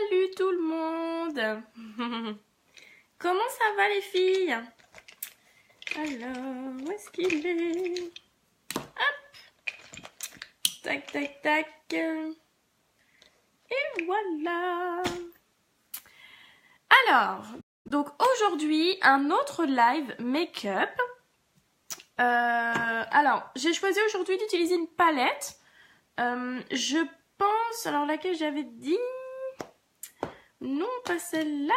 Salut tout le monde. Comment ça va les filles? Alors, où est-ce qu'il est? Hop. Tac, tac, tac. Et voilà. Alors, donc aujourd'hui, un autre live make-up. Alors, j'ai choisi aujourd'hui d'utiliser une palette. Je pense, alors laquelle j'avais dit... Non, pas celle-là.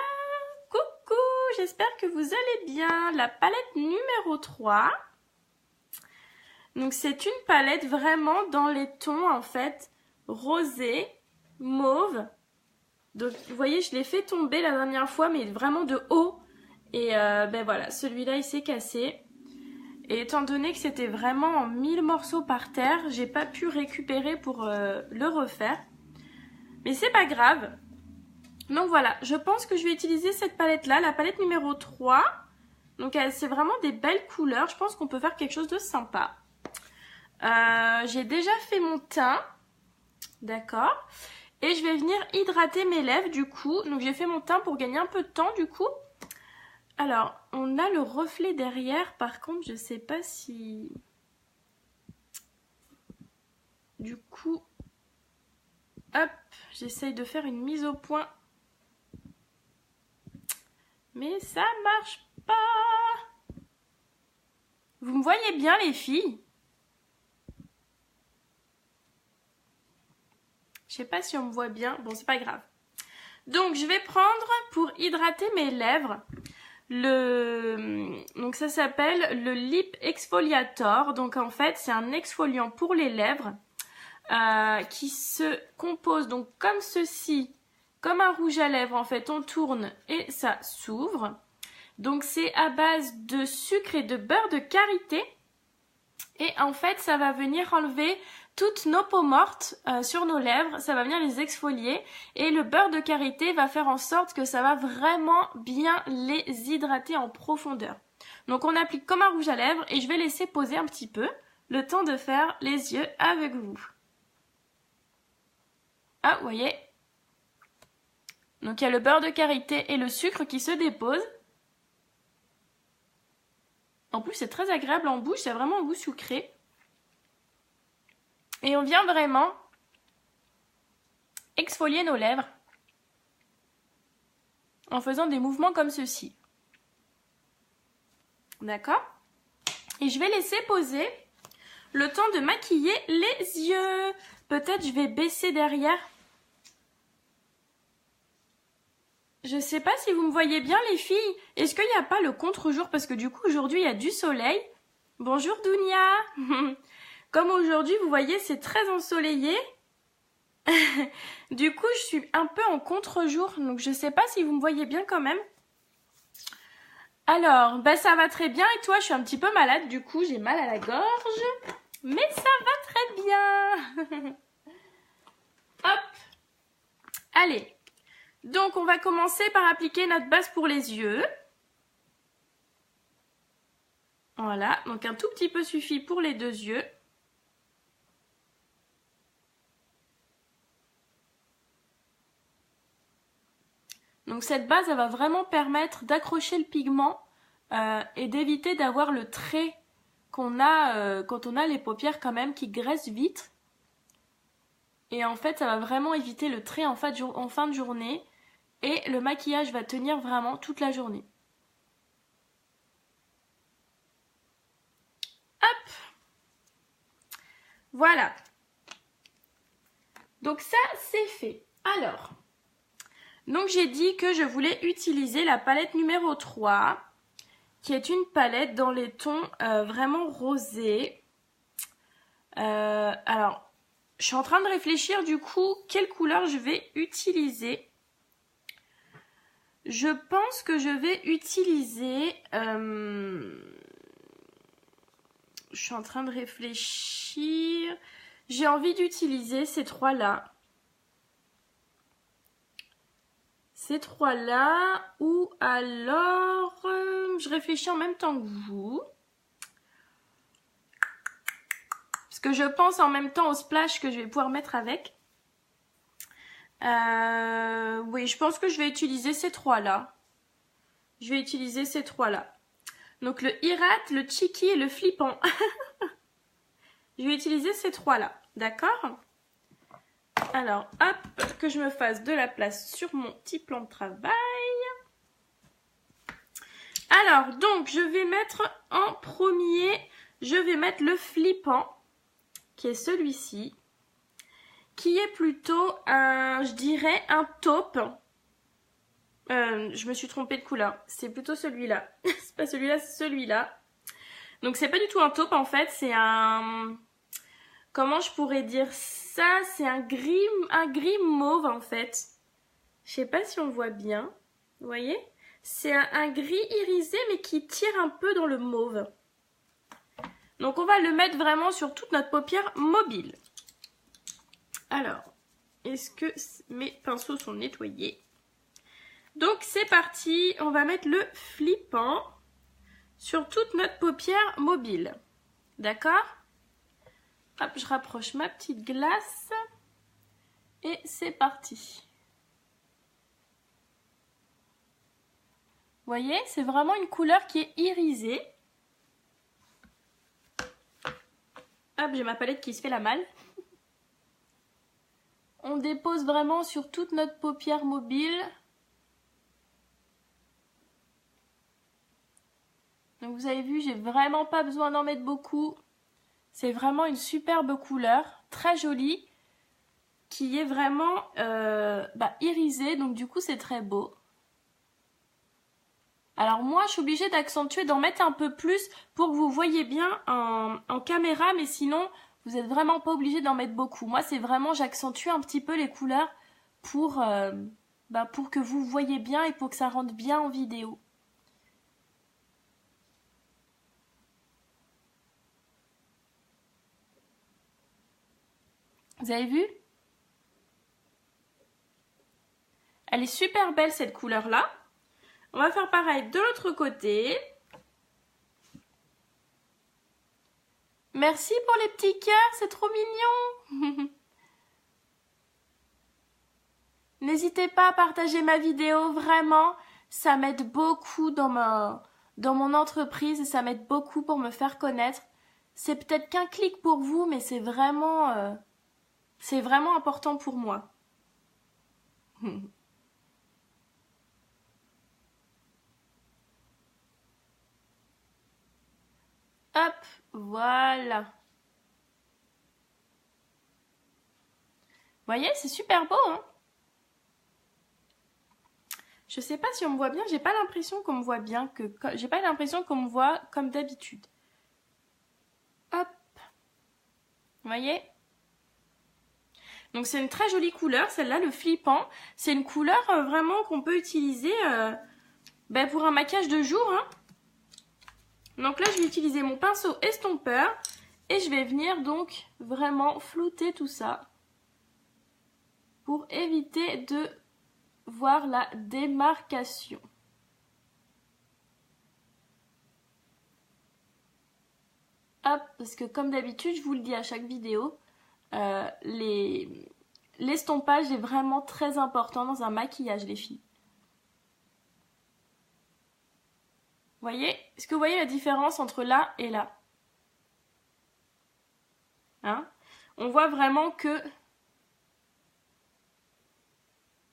Coucou, j'espère que vous allez bien. La palette numéro 3. Donc c'est une palette vraiment dans les tons en fait rosé, mauve. Donc vous voyez, je l'ai fait tomber la dernière fois mais vraiment de haut. Et ben voilà, celui-là il s'est cassé. Et étant donné que c'était vraiment en 1000 morceaux par terre, j'ai pas pu récupérer pour le refaire. Mais c'est pas grave. Donc voilà, je pense que je vais utiliser cette palette-là, la palette numéro 3. Donc c'est vraiment des belles couleurs. Je pense qu'on peut faire quelque chose de sympa. J'ai déjà fait mon teint. D'accord. Et je vais venir hydrater mes lèvres du coup. Donc j'ai fait mon teint pour gagner un peu de temps du coup. Alors, on a le reflet derrière. Par contre, je sais pas si... Du coup... Hop, j'essaye de faire une mise au point. Mais ça marche pas. Vous me voyez bien les filles? Je sais pas si on me voit bien. Bon, c'est pas grave. Donc, je vais prendre pour hydrater mes lèvres donc ça s'appelle le Lip Exfoliator. Donc en fait, c'est un exfoliant pour les lèvres qui se compose donc comme ceci, comme un rouge à lèvres. En fait, on tourne et ça s'ouvre. Donc c'est à base de sucre et de beurre de karité. Et en fait, ça va venir enlever toutes nos peaux mortes sur nos lèvres. Ça va venir les exfolier. Et le beurre de karité va faire en sorte que ça va vraiment bien les hydrater en profondeur. Donc on applique comme un rouge à lèvres et je vais laisser poser un petit peu le temps de faire les yeux avec vous. Ah, vous voyez? Donc il y a le beurre de karité et le sucre qui se déposent. En plus, c'est très agréable en bouche, c'est vraiment un goût sucré. Et on vient vraiment exfolier nos lèvres en faisant des mouvements comme ceci. D'accord? Et je vais laisser poser le temps de maquiller les yeux. Peut-être je vais baisser derrière. Je sais pas si vous me voyez bien les filles. Est-ce qu'il n'y a pas le contre-jour? Parce que du coup aujourd'hui il y a du soleil. Bonjour Dounia. Comme aujourd'hui vous voyez c'est très ensoleillé. Du coup je suis un peu en contre-jour. Donc je sais pas si vous me voyez bien quand même. Alors bah ça va très bien et toi? Je suis un petit peu malade du coup j'ai mal à la gorge. Mais ça va très bien. Hop. Allez. Donc, on va commencer par appliquer notre base pour les yeux. Voilà, donc un tout petit peu suffit pour les deux yeux. Donc cette base, elle va vraiment permettre d'accrocher le pigment et d'éviter d'avoir le trait qu'on a quand on a les paupières quand même qui graissent vite. Et en fait, ça va vraiment éviter le trait en fin de journée. Et le maquillage va tenir vraiment toute la journée. Hop! Voilà. Donc ça, c'est fait. Alors, donc j'ai dit que je voulais utiliser la palette numéro 3, qui est une palette dans les tons vraiment rosés. Alors, je suis en train de réfléchir du coup, quelle couleur je vais utiliser. Je pense que je vais utiliser... je suis en train de réfléchir. J'ai envie d'utiliser ces trois-là. Ces trois-là. Ou alors... je réfléchis en même temps que vous. Parce que je pense en même temps au splash que je vais pouvoir mettre avec. Oui, je pense que je vais utiliser ces trois-là. Je vais utiliser ces trois-là. Donc le Hirat, le Chiki et le Flippant. Je vais utiliser ces trois-là, d'accord? Alors, hop, que je me fasse de la place sur mon petit plan de travail. Alors, donc, je vais mettre en premier, je vais mettre le Flippant, qui est celui-ci, qui est plutôt un, je dirais, un taupe. Je me suis trompée de couleur, c'est plutôt celui-là. C'est pas celui-là, c'est celui-là. Donc, c'est pas du tout un taupe, en fait, c'est un... Comment je pourrais dire ça? C'est un gris mauve, en fait. Je sais pas si on voit bien, vous voyez? C'est un gris irisé, mais qui tire un peu dans le mauve. Donc, on va le mettre vraiment sur toute notre paupière mobile. Alors, est-ce que mes pinceaux sont nettoyés? Donc, c'est parti. On va mettre le Flippant sur toute notre paupière mobile. D'accord? Hop, je rapproche ma petite glace. Et c'est parti. Vous voyez, c'est vraiment une couleur qui est irisée. Hop, j'ai ma palette qui se fait la malle. On dépose vraiment sur toute notre paupière mobile. Donc vous avez vu, j'ai vraiment pas besoin d'en mettre beaucoup. C'est vraiment une superbe couleur, très jolie, qui est vraiment irisée, donc du coup c'est très beau. Alors moi je suis obligée d'accentuer, d'en mettre un peu plus pour que vous voyez bien en caméra, mais sinon vous n'êtes vraiment pas obligé d'en mettre beaucoup. Moi c'est vraiment, j'accentue un petit peu les couleurs pour que vous voyez bien et pour que ça rentre bien en vidéo. Vous avez vu? Elle est super belle cette couleur-là. On va faire pareil de l'autre côté. Merci pour les petits cœurs, c'est trop mignon. N'hésitez pas à partager ma vidéo, vraiment. Ça m'aide beaucoup dans mon entreprise et ça m'aide beaucoup pour me faire connaître. C'est peut-être qu'un clic pour vous, mais c'est vraiment important pour moi. Hop, voilà. Vous voyez, c'est super beau, hein? Je sais pas si on me voit bien, j'ai pas l'impression qu'on me voit bien, j'ai pas l'impression qu'on me voit comme d'habitude. Hop. Vous voyez? Donc c'est une très jolie couleur, celle-là, le Flippant. C'est une couleur vraiment qu'on peut utiliser pour un maquillage de jour, hein. Donc là, je vais utiliser mon pinceau estompeur et je vais venir donc vraiment flouter tout ça pour éviter de voir la démarcation. Hop, parce que comme d'habitude, je vous le dis à chaque vidéo, l'estompage est vraiment très important dans un maquillage, les filles. Vous voyez? Est-ce que vous voyez la différence entre là et là? Hein? On voit vraiment que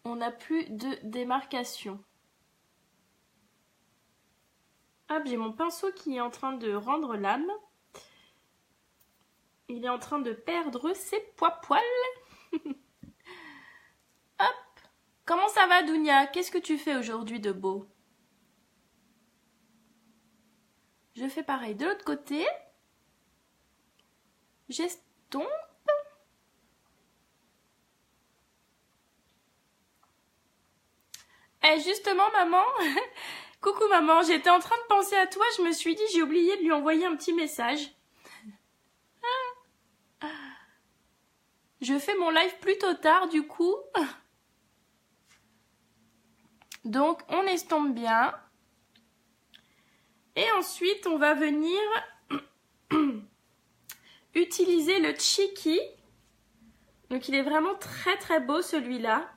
on n'a plus de démarcation. Hop, j'ai mon pinceau qui est en train de rendre l'âme. Il est en train de perdre ses poils. Hop. Comment ça va, Dounia? Qu'est-ce que tu fais aujourd'hui de beau? Je fais pareil de l'autre côté. J'estompe. Et justement, maman, coucou maman, j'étais en train de penser à toi, je me suis dit, j'ai oublié de lui envoyer un petit message. Je fais mon live plutôt tard du coup. Donc on estompe bien. Et ensuite on va venir utiliser le Chiki. Donc il est vraiment très très beau celui-là.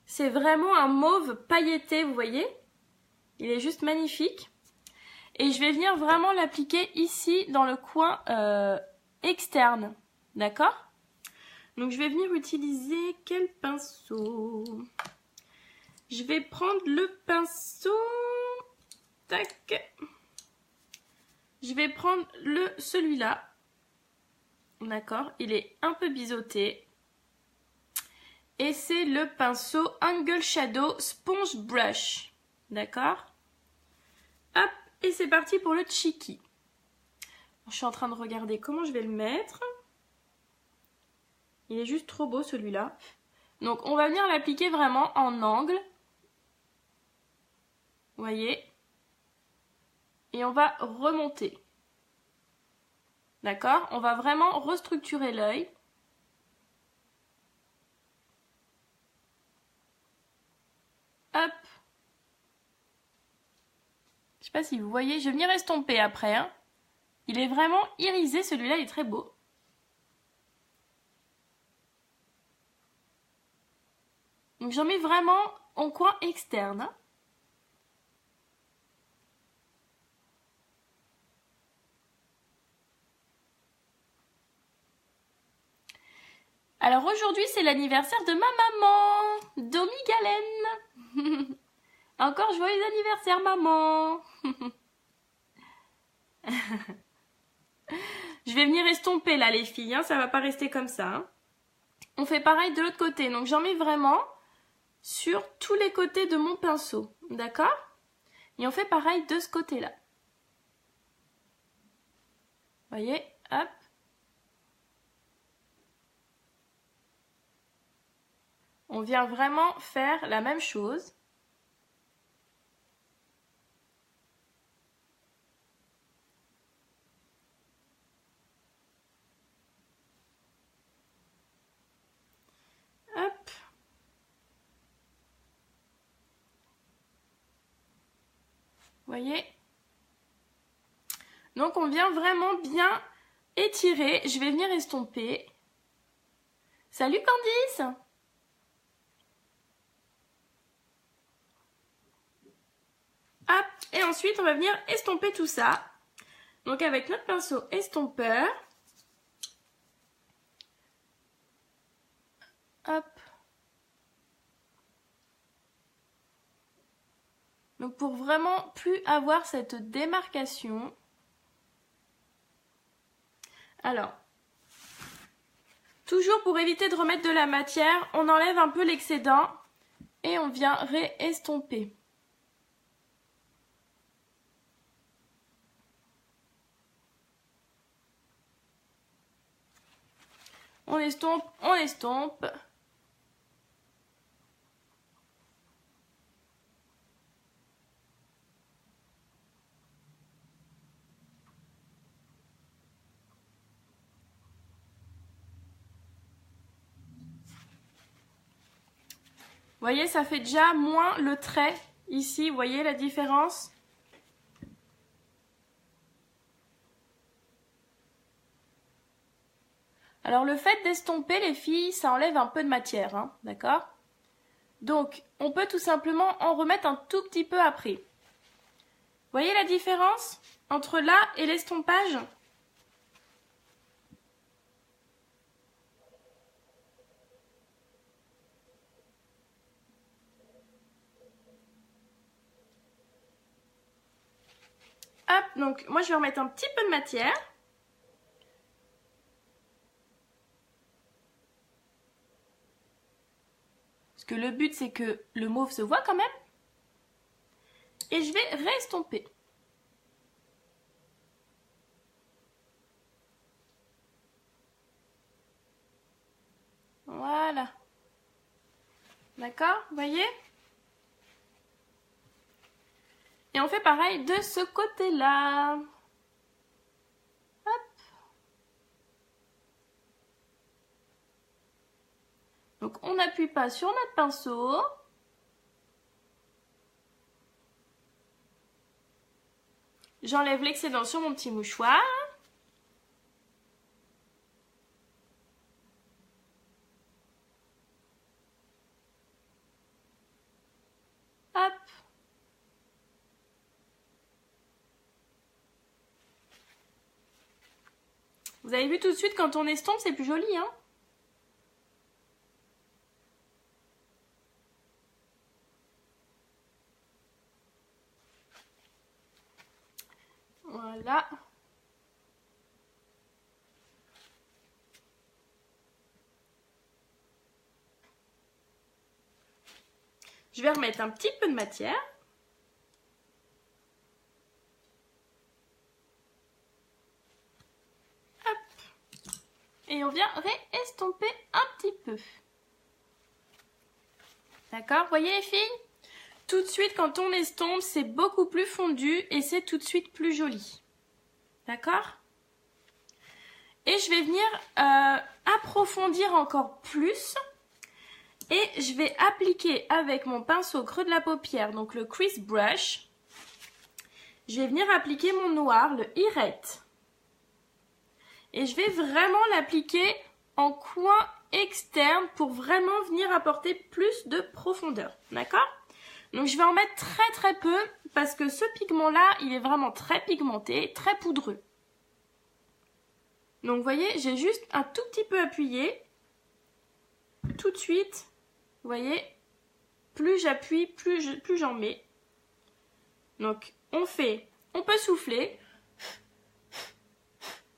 C'est vraiment un mauve pailleté, vous voyez? Il est juste magnifique. Et je vais venir vraiment l'appliquer ici dans le coin externe. D'accord? Donc je vais venir utiliser quel pinceau? Je vais prendre le pinceau. Tac. Je vais prendre celui-là. D'accord? Il est un peu biseauté. Et c'est le pinceau Angle Shadow Sponge Brush. D'accord? Hop, et c'est parti pour le Cheeky. Je suis en train de regarder comment je vais le mettre. Il est juste trop beau celui-là. Donc on va venir l'appliquer vraiment en angle. Vous voyez? Et on va remonter. D'accord? On va vraiment restructurer l'œil. Hop. Je sais pas si vous voyez, je vais venir estomper après. Hein. Il est vraiment irisé, celui-là, il est très beau. Donc j'en mets vraiment en coin externe. Hein. Alors aujourd'hui, c'est l'anniversaire de ma maman, Domi Galen. Encore joyeux anniversaire, maman. Je vais venir estomper là, les filles, hein, ça va pas rester comme ça. Hein. On fait pareil de l'autre côté, donc j'en mets vraiment sur tous les côtés de mon pinceau, d'accord? Et on fait pareil de ce côté-là. Vous voyez, hop. On vient vraiment faire la même chose. Hop. Vous voyez? Donc on vient vraiment bien étirer. Je vais venir estomper. Salut Candice! Hop, et ensuite on va venir estomper tout ça. Donc avec notre pinceau estompeur. Hop. Donc pour vraiment plus avoir cette démarcation. Alors, toujours pour éviter de remettre de la matière, on enlève un peu l'excédent et on vient réestomper. On estompe, on estompe. Vous voyez, ça fait déjà moins le trait ici. Vous voyez la différence? Alors le fait d'estomper, les filles, ça enlève un peu de matière, hein, d'accord? Donc, on peut tout simplement en remettre un tout petit peu après. Vous voyez la différence entre là et l'estompage? Hop, donc moi je vais remettre un petit peu de matière. Parce que le but c'est que le mauve se voit quand même. Et je vais réestomper. Voilà. D'accord, vous voyez? Et on fait pareil de ce côté-là. Hop. Donc on n'appuie pas sur notre pinceau. J'enlève l'excédent sur mon petit mouchoir. Vous avez vu tout de suite, quand on estompe, c'est plus joli, hein? Voilà. Je vais remettre un petit peu de matière. Hop. Et on vient réestomper un petit peu. D'accord? Vous voyez les filles? Tout de suite, quand on estompe, c'est beaucoup plus fondu et c'est tout de suite plus joli. D'accord? Et je vais venir approfondir encore plus. Et je vais appliquer avec mon pinceau creux de la paupière, donc le crease brush. Je vais venir appliquer mon noir, le Irette. Et je vais vraiment l'appliquer en coin externe pour vraiment venir apporter plus de profondeur. D'accord? Donc je vais en mettre très très peu parce que ce pigment-là, il est vraiment très pigmenté, très poudreux. Donc vous voyez, j'ai juste un tout petit peu appuyé. Tout de suite. Vous voyez, plus j'appuie, plus j'en mets. Donc, on peut souffler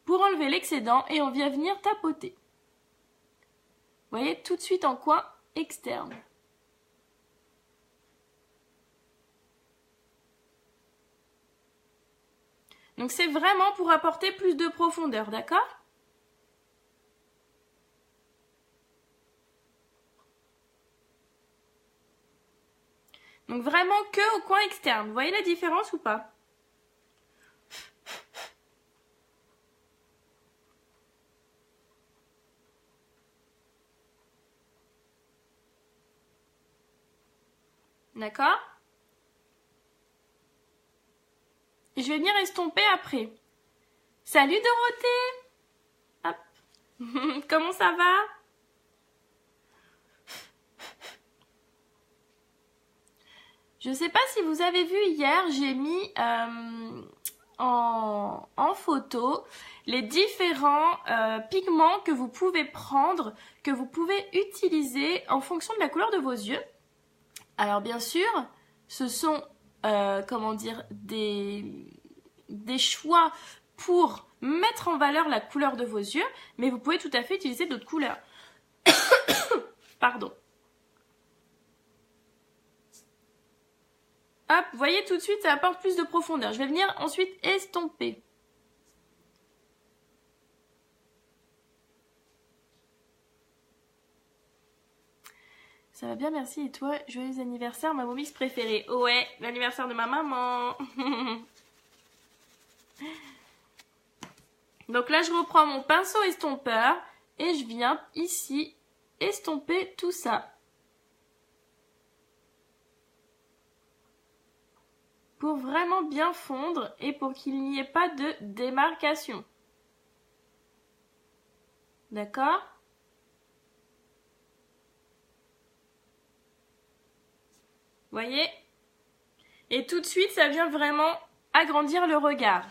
pour enlever l'excédent et on vient venir tapoter. Vous voyez, tout de suite en coin externe. Donc, c'est vraiment pour apporter plus de profondeur, d'accord ? Donc vraiment que au coin externe. Vous voyez la différence ou pas? D'accord? Et je vais venir estomper après. Salut Dorothée! Hop. Comment ça va? Je ne sais pas si vous avez vu hier, j'ai mis en photo les différents pigments que vous pouvez prendre, que vous pouvez utiliser en fonction de la couleur de vos yeux. Alors bien sûr, ce sont comment dire, des choix pour mettre en valeur la couleur de vos yeux, mais vous pouvez tout à fait utiliser d'autres couleurs. Pardon. Hop, vous voyez tout de suite, ça apporte plus de profondeur. Je vais venir ensuite estomper. Ça va bien, merci. Et toi, joyeux anniversaire, ma momix préférée. Ouais, l'anniversaire de ma maman. Donc là, je reprends mon pinceau estompeur et je viens ici estomper tout ça. Pour vraiment bien fondre et pour qu'il n'y ait pas de démarcation. D'accord ? Voyez ? Et tout de suite, ça vient vraiment agrandir le regard.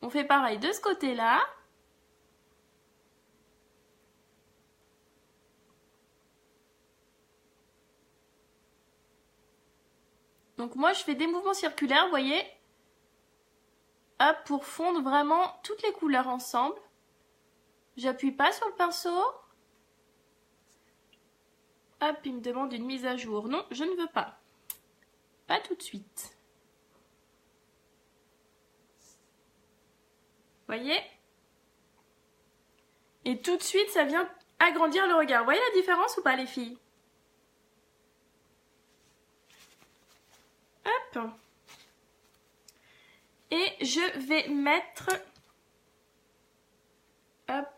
On fait pareil de ce côté-là. Donc moi, je fais des mouvements circulaires, vous voyez, hop, pour fondre vraiment toutes les couleurs ensemble. J'appuie pas sur le pinceau. Hop, il me demande une mise à jour. Non, je ne veux pas. Pas tout de suite. Voyez? Et tout de suite, ça vient agrandir le regard. Vous voyez la différence ou pas, les filles? Hop. Et je vais mettre... Hop.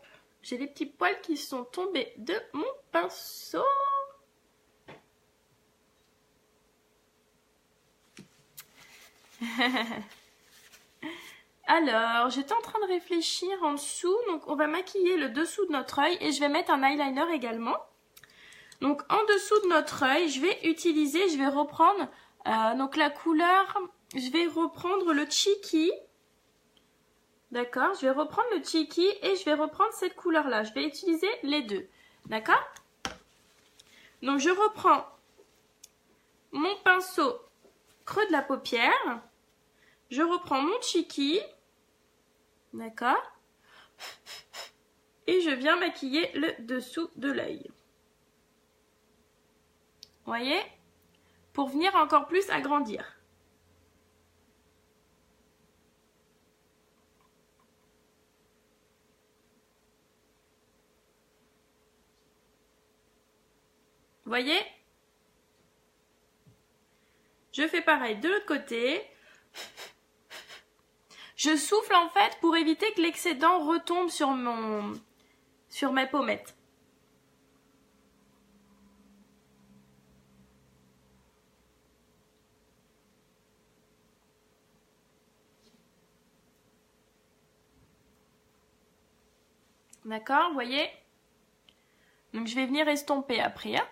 J'ai des petits poils qui sont tombés de mon pinceau. Alors, j'étais en train de réfléchir en dessous. Donc, on va maquiller le dessous de notre œil et je vais mettre un eyeliner également. Donc, en dessous de notre œil, je vais reprendre donc la couleur, je vais reprendre le Cheeky. D'accord, je vais reprendre le Chiki et je vais reprendre cette couleur-là. Je vais utiliser les deux. D'accord? Donc, je reprends mon pinceau creux de la paupière. Je reprends mon Chiki. D'accord? Et je viens maquiller le dessous de l'œil. Vous voyez? Pour venir encore plus agrandir. Vous voyez? Je fais pareil de l'autre côté. Je souffle en fait pour éviter que l'excédent retombe sur mes pommettes. D'accord, vous voyez? Donc je vais venir estomper après. Hein.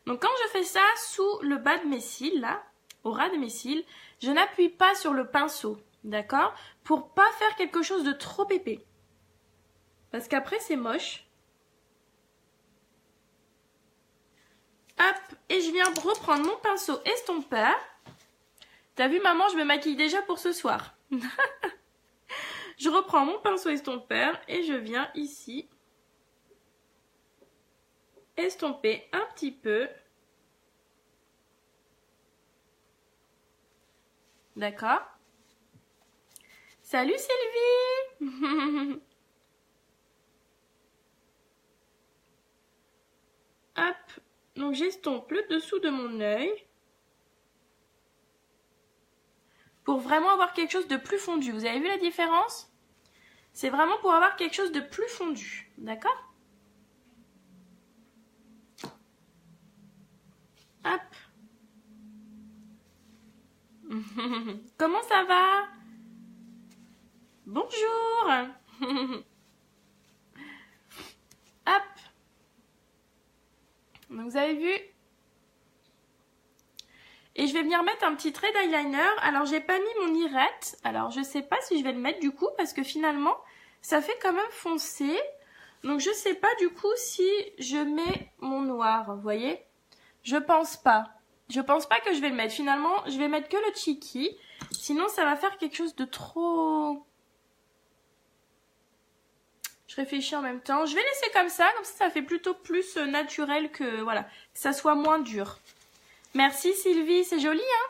Donc quand je fais ça sous le bas de mes cils, là, au ras de mes cils, je n'appuie pas sur le pinceau, d'accord? Pour pas faire quelque chose de trop épais. Parce qu'après c'est moche. Hop, et je viens reprendre mon pinceau estompeur. T'as vu maman, je me maquille déjà pour ce soir. Je reprends mon pinceau estompeur et je viens ici estomper un petit peu. D'accord? Salut Sylvie! Hop, donc j'estompe le dessous de mon œil. Pour vraiment avoir quelque chose de plus fondu. Vous avez vu la différence? C'est vraiment pour avoir quelque chose de plus fondu. D'accord? Hop. Comment ça va? Bonjour. Hop. Donc vous avez vu? Et je vais venir mettre un petit trait d'eyeliner. Alors j'ai pas mis mon irette. Alors je sais pas si je vais le mettre du coup parce que finalement ça fait quand même foncé. Donc je sais pas du coup si je mets mon noir, vous voyez? Je pense pas. Je pense pas que je vais le mettre. Finalement, je vais mettre que le Chiki. Sinon, ça va faire quelque chose de trop... Je réfléchis en même temps. Je vais laisser comme ça ça fait plutôt plus naturel que... Voilà, que ça soit moins dur. Merci Sylvie, c'est joli, hein?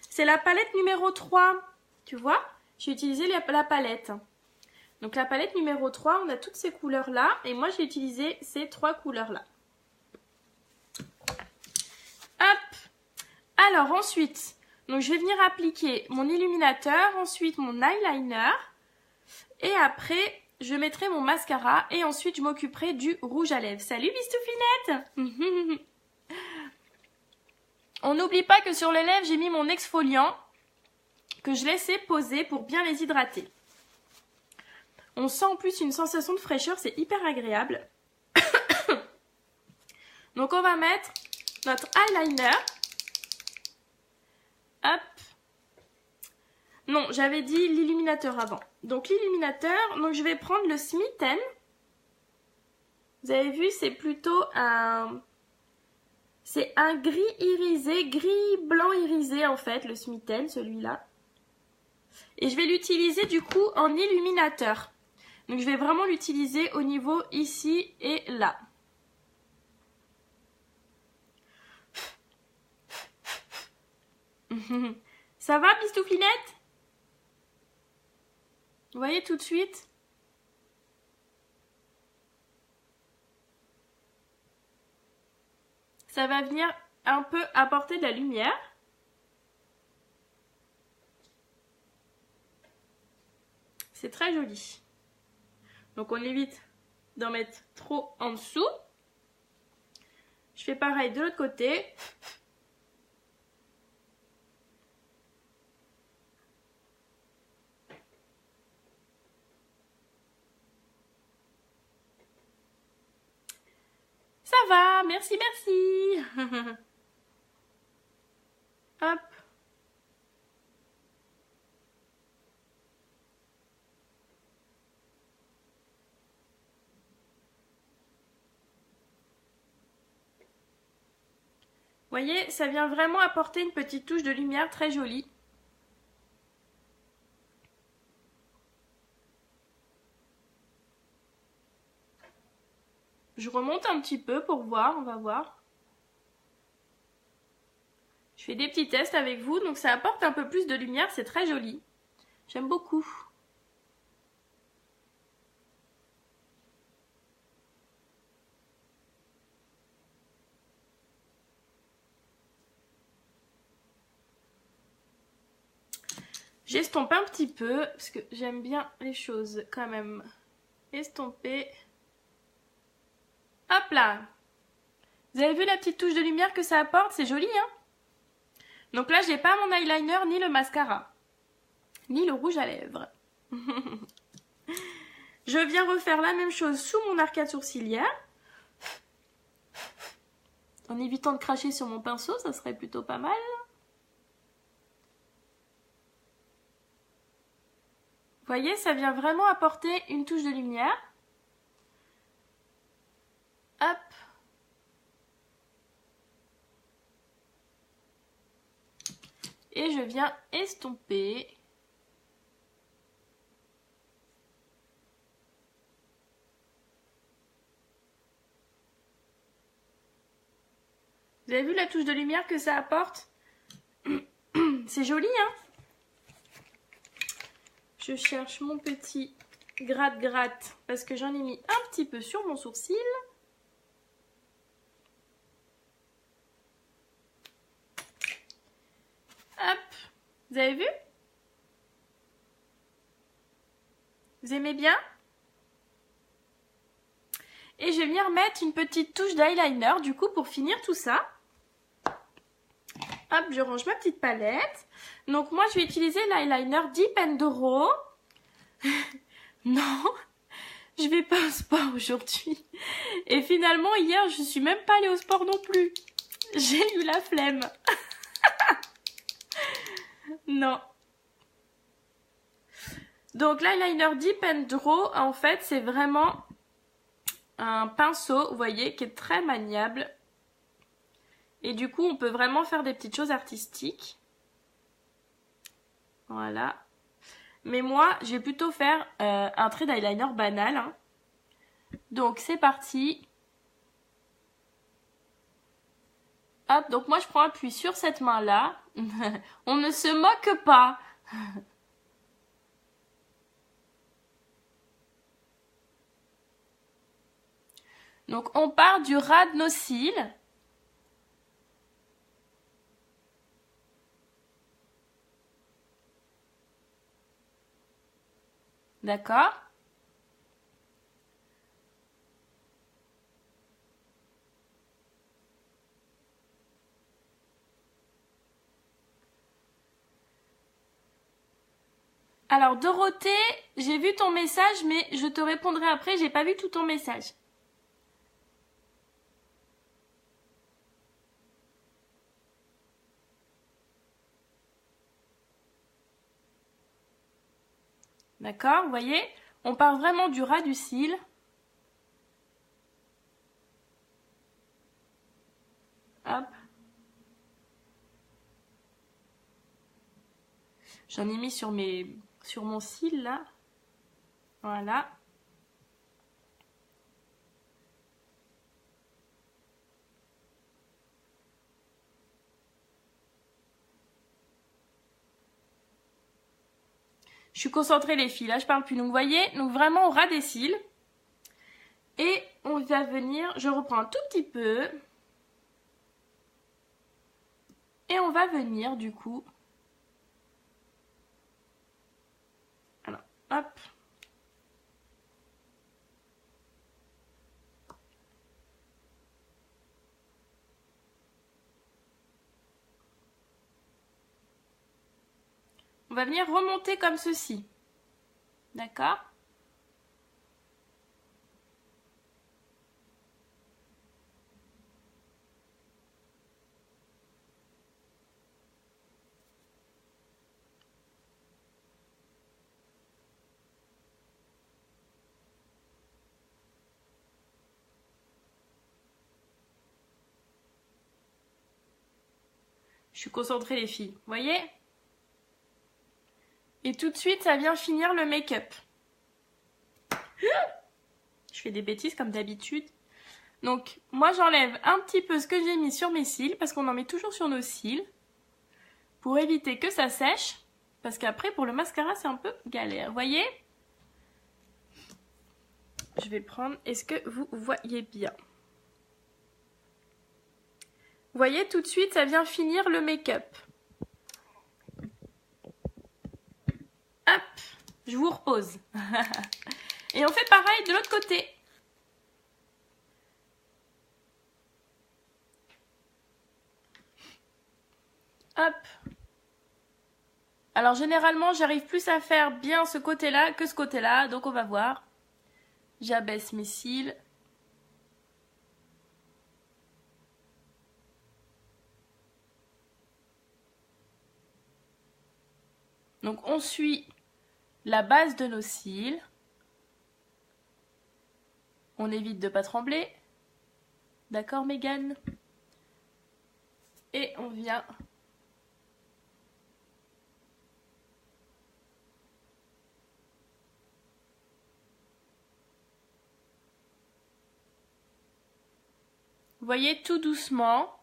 C'est la palette numéro 3. Tu vois? J'ai utilisé la palette. Donc la palette numéro 3, on a toutes ces couleurs-là. Et moi, j'ai utilisé ces 3 couleurs-là. Hop! Alors ensuite, donc je vais venir appliquer mon illuminateur, ensuite mon eyeliner. Et après, je mettrai mon mascara et ensuite je m'occuperai du rouge à lèvres. Salut Bistoufinette! On n'oublie pas que sur les lèvres, j'ai mis mon exfoliant que je laissais poser pour bien les hydrater. On sent en plus une sensation de fraîcheur, c'est hyper agréable. Donc on va mettre notre eyeliner. Hop. Non, j'avais dit l'illuminateur avant. Donc l'illuminateur, donc je vais prendre le Smitten. Vous avez vu, c'est plutôt un... C'est un gris irisé, gris blanc irisé en fait, le Smitten, celui-là. Et je vais l'utiliser du coup en illuminateur. Donc je vais vraiment l'utiliser au niveau ici et là. Ça va, Pistouflinette? Vous voyez tout de suite? Ça va venir un peu apporter de la lumière. C'est très joli. Donc on évite d'en mettre trop en dessous. Je fais pareil de l'autre côté. Ça va, merci, merci. Hop. voyez, ça vient vraiment apporter une petite touche de lumière très jolie. Je remonte un petit peu pour voir, on va voir. Je fais des petits tests avec vous, donc ça apporte un peu plus de lumière, c'est très joli. J'aime beaucoup. J'estompe un petit peu, parce que j'aime bien les choses quand même estompées. Hop là! Vous avez vu la petite touche de lumière que ça apporte? C'est joli, hein? Donc là, j'ai pas mon eyeliner, ni le mascara, ni le rouge à lèvres. Je viens refaire la même chose sous mon arcade sourcilière. En évitant de cracher sur mon pinceau, ça serait plutôt pas mal. Vous voyez, ça vient vraiment apporter une touche de lumière. Hop. Et je viens estomper. Vous avez vu la touche de lumière que ça apporte? C'est joli, hein? Je cherche mon petit gratte-gratte parce que j'en ai mis un petit peu sur mon sourcil. Hop! Vous avez vu? Vous aimez bien? Et je vais venir mettre une petite touche d'eyeliner du coup pour finir tout ça. Hop, je range ma petite palette. Donc moi je vais utiliser l'eyeliner Deep and Draw. Non, je vais pas au sport aujourd'hui. Et finalement hier je suis même pas allée au sport non plus. J'ai eu la flemme. Non. Donc l'eyeliner Deep and Draw en fait c'est vraiment un pinceau, vous voyez, qui est très maniable. Et du coup, on peut vraiment faire des petites choses artistiques. Voilà. Mais moi, je vais plutôt faire un trait d'eyeliner banal. Hein. Donc, c'est parti. Hop, donc moi, je prends appui sur cette main-là. On ne se moque pas. Donc, on part du ras de nos cils. D'accord? Alors Dorothée, j'ai vu ton message, mais je te répondrai après, j'ai pas vu tout ton message. D'accord, vous voyez? On part vraiment du ras du cil. Hop. J'en ai mis sur mon cil là. Voilà. Je suis concentrée les filles, là je parle plus. Donc vous voyez, donc vraiment au ras des cils. Et on va venir, je reprends un tout petit peu. Et on va venir du coup. Alors, hop. On va venir remonter comme ceci. D'accord ? Je suis concentrée les filles, vous voyez? Et tout de suite, ça vient finir le make-up. Je fais des bêtises comme d'habitude. Donc, moi j'enlève un petit peu ce que j'ai mis sur mes cils, parce qu'on en met toujours sur nos cils, pour éviter que ça sèche, parce qu'après, pour le mascara, c'est un peu galère. Vous voyez? Je vais prendre, est-ce que vous voyez bien? Vous voyez, tout de suite, ça vient finir le make-up. Hop, je vous repose. Et on fait pareil de l'autre côté. Hop. Alors généralement, j'arrive plus à faire bien ce côté-là que ce côté-là, donc on va voir. J'abaisse mes cils. Donc on suit la base de nos cils. On évite de ne pas trembler. D'accord, Mégane? Et on vient... Vous voyez, tout doucement.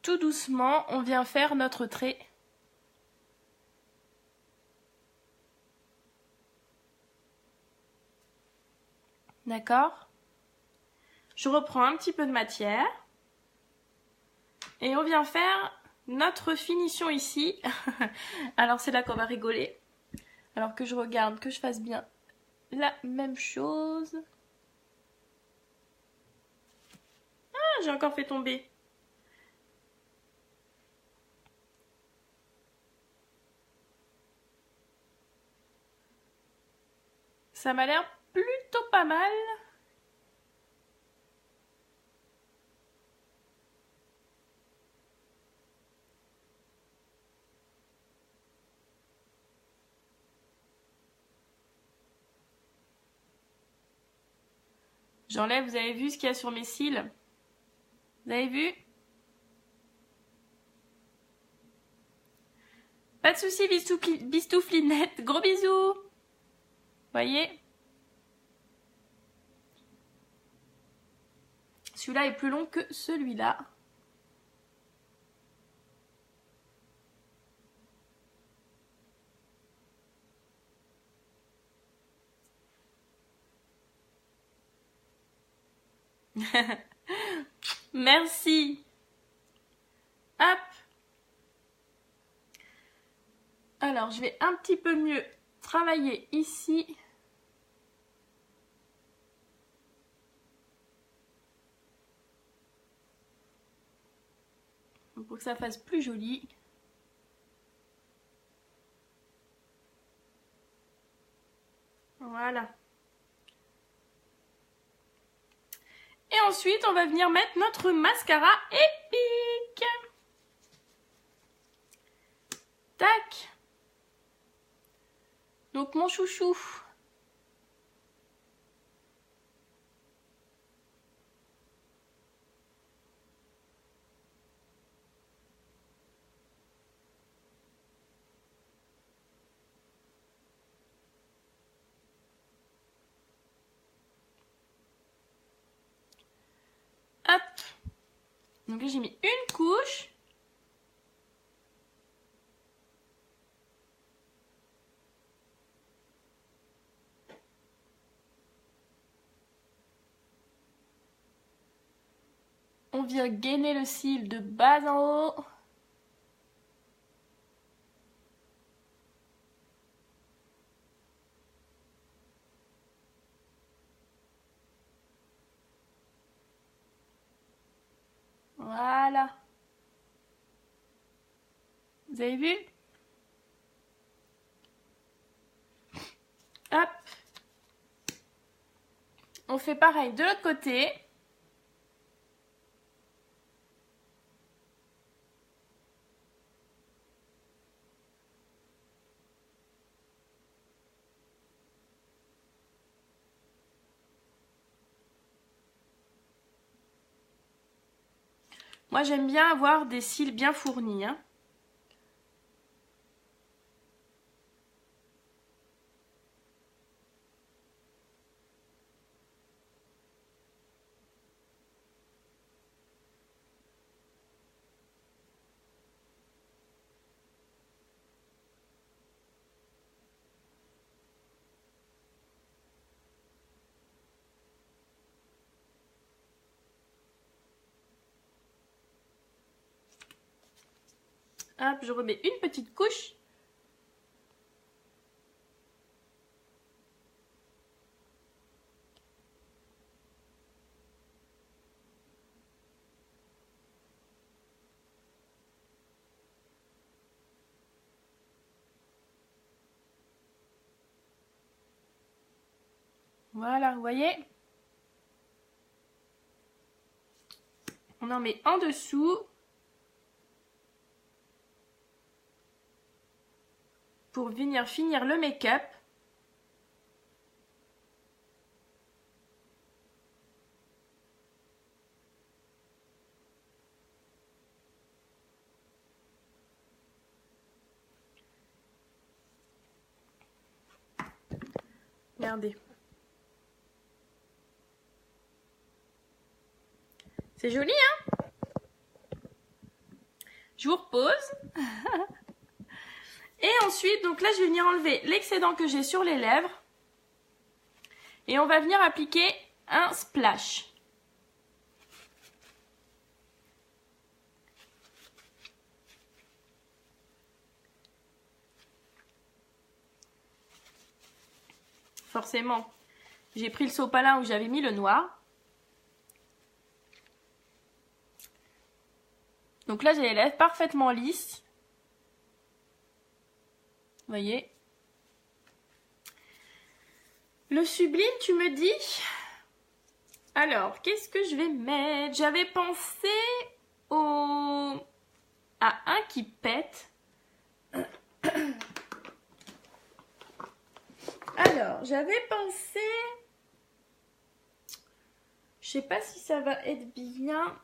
Tout doucement, on vient faire notre trait. D'accord? Je reprends un petit peu de matière. Et on vient faire notre finition ici. Alors c'est là qu'on va rigoler. Alors que je regarde, que je fasse bien la même chose. Ah, j'ai encore fait tomber. Ça m'a l'air plutôt pas mal. J'enlève, vous avez vu ce qu'il y a sur mes cils? Vous avez vu? Pas de soucis, bistouflinette. Gros bisous. Voyez? Celui-là est plus long que celui-là. Merci. Hop. Alors, je vais un petit peu mieux travailler ici. Pour que ça fasse plus joli. Voilà. Et ensuite, on va venir mettre notre mascara épique. Tac. Donc mon chouchou. Hop. Donc là, j'ai mis une couche. On vient gainer le cil de bas en haut. Voilà. Vous avez vu? Hop. On fait pareil de l'autre côté. Moi, j'aime bien avoir des cils bien fournis, hein. Hop, je remets une petite couche. Voilà, vous voyez? On en met en dessous. Pour venir finir le make-up. Regardez. C'est joli, hein? Je vous repose. Et ensuite, donc là, je vais venir enlever l'excédent que j'ai sur les lèvres. Et on va venir appliquer un splash. Forcément, j'ai pris le sopalin où j'avais mis le noir. Donc là, j'ai les lèvres parfaitement lisses. Vous voyez? Le sublime, tu me dis? Alors, qu'est-ce que je vais mettre? J'avais pensé à un qui pète. Alors, j'avais pensé... Je sais pas si ça va être bien.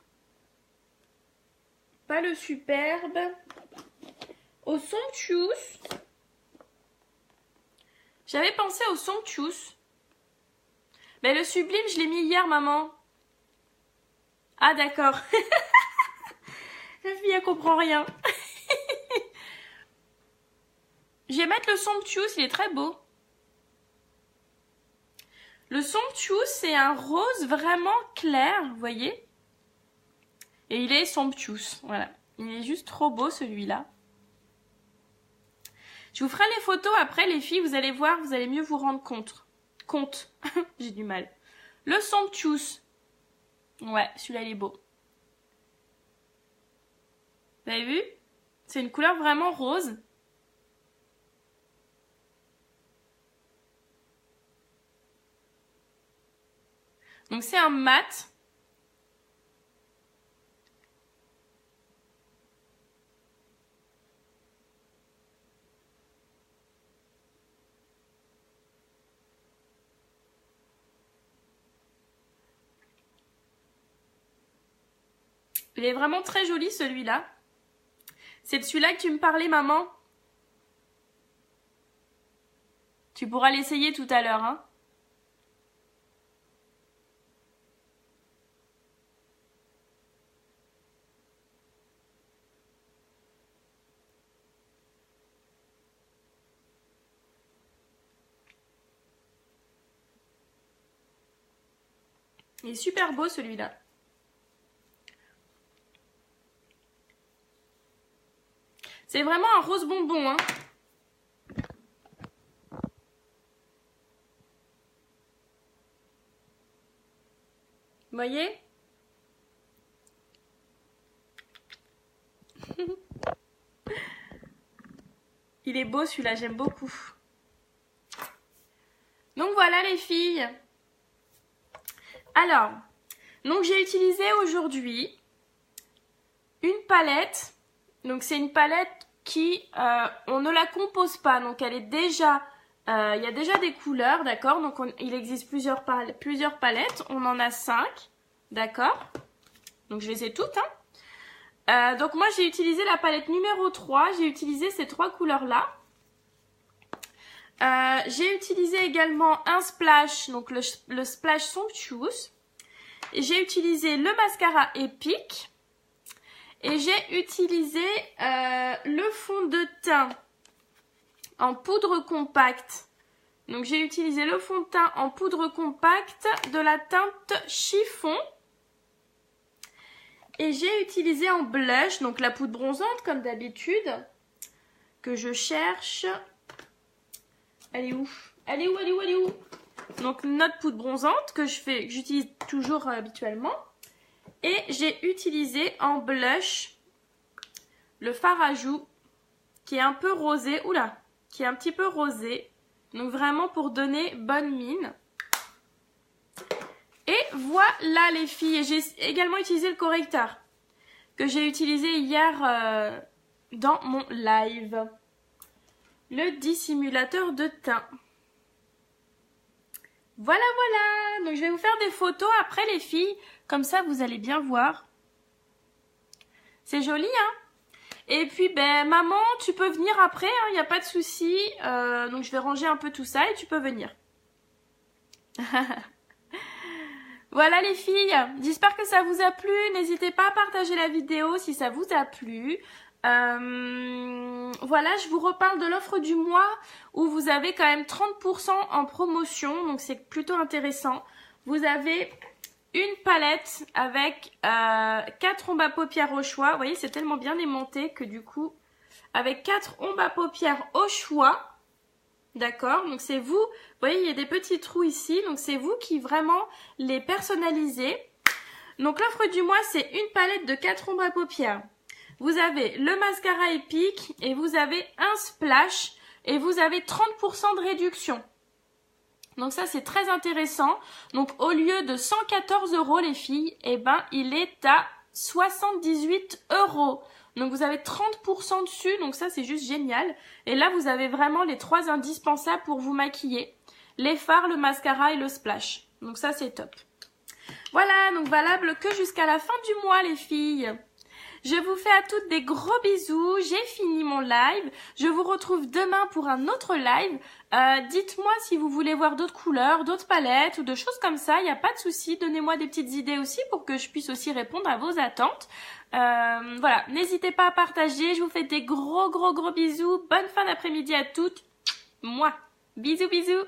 Pas le superbe. Au Somptuous. J'avais pensé au Somptuous. Mais le sublime, je l'ai mis hier, maman. Ah, d'accord. La fille, elle comprend rien. Je vais mettre le Somptuous, il est très beau. Le Somptuous, c'est un rose vraiment clair, vous voyez? Et il est Somptuous, voilà. Il est juste trop beau, celui-là. Je vous ferai les photos après, les filles, vous allez voir, vous allez mieux vous rendre compte. J'ai du mal. Le Somptuous. Ouais, celui-là, il est beau. Vous avez vu? C'est une couleur vraiment rose. Donc, c'est un mat. Il est vraiment très joli, celui-là. C'est de celui-là que tu me parlais, maman. Tu pourras l'essayer tout à l'heure, hein. Il est super beau, celui-là. C'est vraiment un rose bonbon, hein. Vous voyez? Il est beau celui-là, j'aime beaucoup. Donc voilà les filles. Alors, donc j'ai utilisé aujourd'hui une palette. Donc c'est une palette qui, on ne la compose pas. Donc elle est déjà, il y a déjà des couleurs, d'accord. Donc il existe plusieurs palettes. On en a 5, d'accord. Donc je les ai toutes, hein. Donc moi j'ai utilisé la palette numéro 3, j'ai utilisé ces 3 couleurs-là. J'ai utilisé également un splash, donc le splash Somptuous. J'ai utilisé le mascara Epic. Et j'ai utilisé le fond de teint en poudre compacte. Donc j'ai utilisé le fond de teint en poudre compacte de la teinte chiffon. Et j'ai utilisé en blush, donc la poudre bronzante comme d'habitude, que je cherche. Elle est où? Elle est où? Elle est où? Elle est où? Donc notre poudre bronzante que j'utilise toujours habituellement. Et j'ai utilisé en blush le fard à joues qui est un peu rosé. Oula, qui est un petit peu rosé. Donc vraiment pour donner bonne mine. Et voilà les filles. Et j'ai également utilisé le correcteur que j'ai utilisé hier dans mon live. Le dissimulateur de teint. Voilà, voilà. Donc je vais vous faire des photos après les filles. Comme ça, vous allez bien voir. C'est joli, hein? Et puis, ben, maman, tu peux venir après, hein, il n'y a pas de souci. Donc je vais ranger un peu tout ça et tu peux venir. Voilà les filles, j'espère que ça vous a plu. N'hésitez pas à partager la vidéo si ça vous a plu. Voilà, je vous reparle de l'offre du mois où vous avez quand même 30% en promotion, donc c'est plutôt intéressant. Vous avez une palette avec 4 ombres à paupières au choix. Vous voyez, c'est tellement bien aimanté que du coup, avec 4 ombres à paupières au choix, d'accord, donc c'est vous, voyez, il y a des petits trous ici, donc c'est vous qui vraiment les personnalisez. Donc l'offre du mois, c'est une palette de 4 ombres à paupières. Vous avez le mascara Epic et vous avez un splash et vous avez 30% de réduction. Donc ça, c'est très intéressant. Donc au lieu de 114 € les filles, eh ben, il est à 78 €. Donc vous avez 30% dessus, donc ça c'est juste génial. Et là vous avez vraiment les 3 indispensables pour vous maquiller. Les fards, le mascara et le splash. Donc ça c'est top. Voilà, donc valable que jusqu'à la fin du mois les filles. Je vous fais à toutes des gros bisous, j'ai fini mon live. Je vous retrouve demain pour un autre live. Dites-moi si vous voulez voir d'autres couleurs, d'autres palettes ou de choses comme ça, il n'y a pas de souci. Donnez-moi des petites idées aussi pour que je puisse aussi répondre à vos attentes. Voilà, n'hésitez pas à partager, je vous fais des gros bisous. Bonne fin d'après-midi à toutes. Moi, bisous bisous.